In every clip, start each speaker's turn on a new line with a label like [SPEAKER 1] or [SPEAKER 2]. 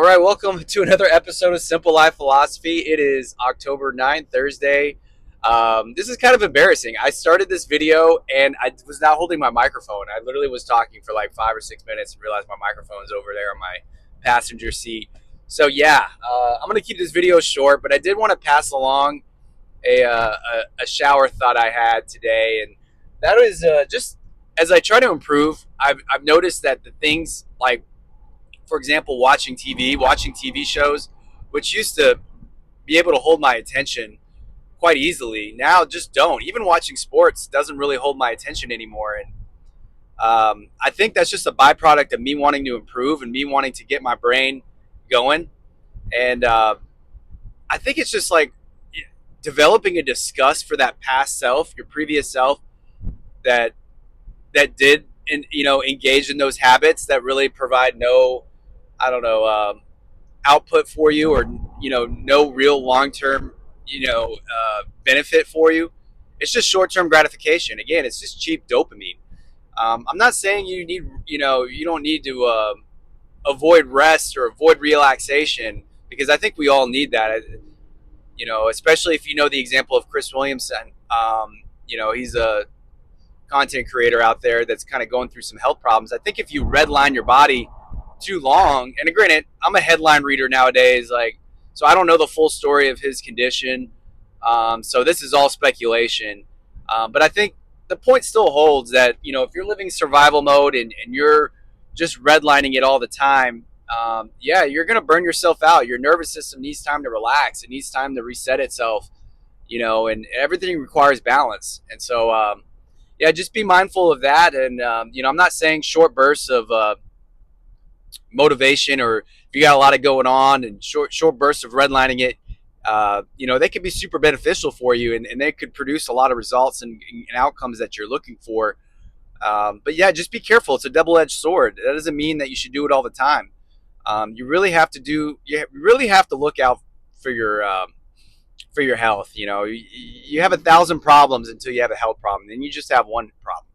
[SPEAKER 1] All right, welcome to another episode of Simple Life Philosophy. It is October 9th, Thursday. This is kind of embarrassing. I started this video and I was not holding my microphone. I literally was talking for like 5 or 6 minutes and realized my microphone's over there on my passenger seat. So, I'm going to keep this video short, but I did want to pass along a shower thought I had today. And that is just as I try to improve, I've noticed that the things like, for example, watching TV shows, which used to be able to hold my attention quite easily, now just don't. Even watching sports doesn't really hold my attention anymore. And I think that's just a byproduct of me wanting to improve and me wanting to get my brain going. And I think it's just like developing a disgust for that past self, your previous self, that did and engage in those habits that really provide no, I don't know, output for you, or no real long term benefit for you. It's just short term gratification. Again, it's just cheap dopamine. I'm not saying you don't need to avoid rest or avoid relaxation, because I think we all need that. Especially if you know the example of Chris Williamson. He's a content creator out there that's kind of going through some health problems. I think if you redline your body too long, and granted, I'm a headline reader nowadays, so I don't know the full story of his condition. So this is all speculation. But I think the point still holds that, if you're living survival mode and you're just redlining it all the time, you're going to burn yourself out. Your nervous system needs time to relax. It needs time to reset itself, and everything requires balance. And so, just be mindful of that. And, I'm not saying short bursts of motivation, or if you got a lot of going on and short bursts of redlining it, they could be super beneficial for you, and they could produce a lot of results and outcomes that you're looking for. But just be careful. It's a double-edged sword. That doesn't mean that you should do it all the time. You really have to look out for your health. You have 1,000 problems until you have a health problem. Then you just have one problem.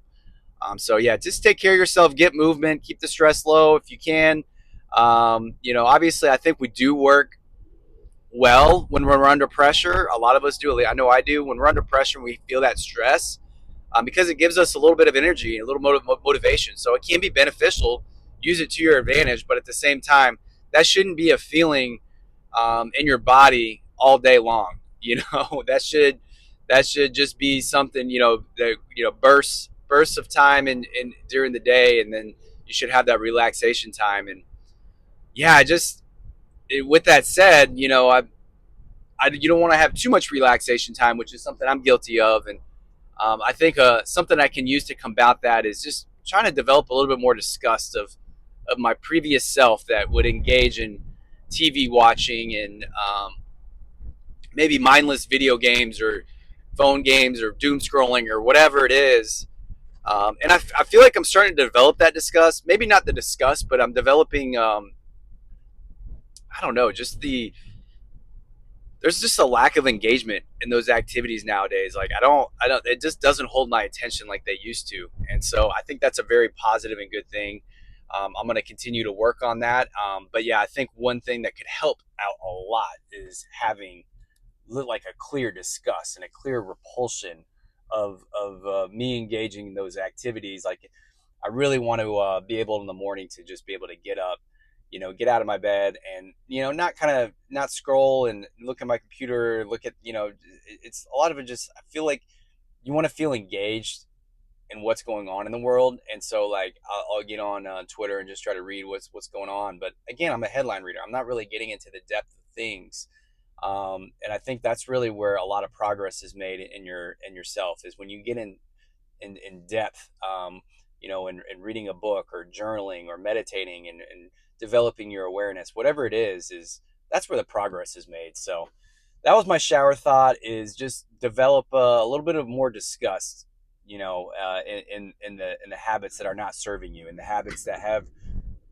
[SPEAKER 1] Just take care of yourself, get movement, keep the stress low if you can. Obviously I think we do work well when we're under pressure. A lot of us do. I know I do. When we're under pressure and we feel that stress, because it gives us a little bit of energy and a little motivation. So it can be beneficial. Use it to your advantage, but at the same time, that shouldn't be a feeling in your body all day long. That should just be something, that bursts of time in during the day, and then you should have that relaxation time. And with that said, you don't want to have too much relaxation time, which is something I'm guilty of. And I think something I can use to combat that is just trying to develop a little bit more disgust of my previous self that would engage in TV watching and maybe mindless video games or phone games or doom scrolling or whatever it is. And I feel like I'm starting to develop that disgust. Maybe not the disgust, but I'm developing, I don't know, there's just a lack of engagement in those activities nowadays. It just doesn't hold my attention like they used to. And so I think that's a very positive and good thing. I'm going to continue to work on that. I think one thing that could help out a lot is having like a clear disgust and a clear repulsion of me engaging in those activities. Like, I really want to be able in the morning to just be able to get up, get out of my bed and, not scroll and look at my computer, it's a lot of it. Just, I feel like you want to feel engaged in what's going on in the world. And so I'll get on Twitter and just try to read what's going on. But again, I'm a headline reader. I'm not really getting into the depth of things. And I think that's really where a lot of progress is made in yourself, is when you get in depth, in reading a book or journaling or meditating and developing your awareness, whatever it is that's where the progress is made. So that was my shower thought, is just develop a little bit of more disgust, in the habits that are not serving you, and the habits that have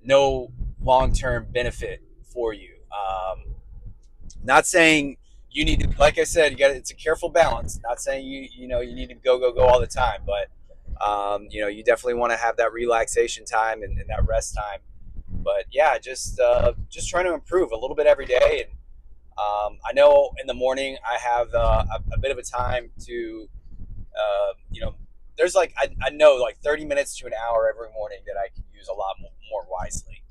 [SPEAKER 1] no long-term benefit for you. Not saying you need to, like I said, it's a careful balance. Not saying you need to go all the time, but you definitely want to have that relaxation time and that rest time. But yeah, just trying to improve a little bit every day. And I know in the morning I have a bit of a time to you know, there's like I know like 30 minutes to an hour every morning that I can use a lot more wisely.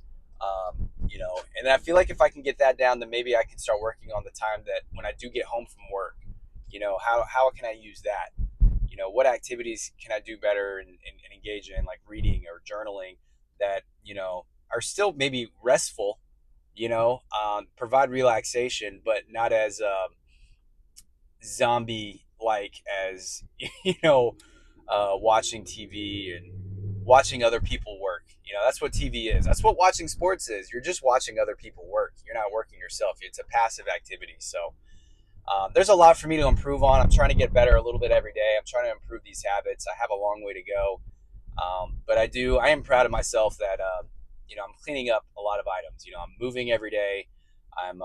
[SPEAKER 1] And I feel like if I can get that down, then maybe I can start working on the time that when I do get home from work. How can I use that? What activities can I do better and engage in, like reading or journaling, that are still maybe restful, provide relaxation, but not as zombie like as watching TV and watching other people work. That's what TV is. That's what watching sports is. You're just watching other people work. You're not working yourself. It's a passive activity. So there's a lot for me to improve on. I'm trying to get better a little bit every day. I'm trying to improve these habits. I have a long way to go, but I am proud of myself that I'm cleaning up a lot of items. I'm moving every day. I'm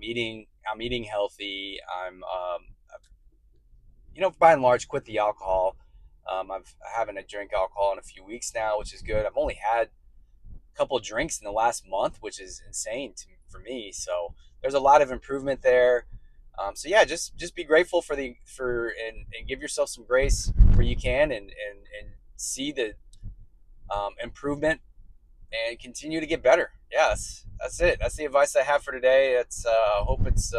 [SPEAKER 1] eating healthy. By and large, quit the alcohol. I haven't drink alcohol in a few weeks now, which is good. I've only had a couple of drinks in the last month, which is insane for me. So there's a lot of improvement there. So yeah, just be grateful and give yourself some grace where you can, and see the improvement and continue to get better. Yeah, that's it. That's the advice I have for today. I hope it's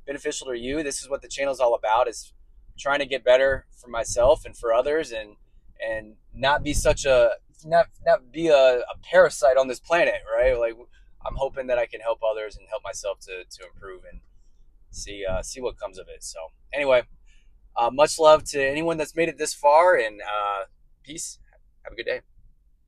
[SPEAKER 1] beneficial to you. This is what the channel is all about: is trying to get better for myself and for others, and not be such a not be a parasite on this planet, right? Like, I'm hoping that I can help others and help myself to improve and see what comes of it. So anyway, much love to anyone that's made it this far, and peace. Have a good day.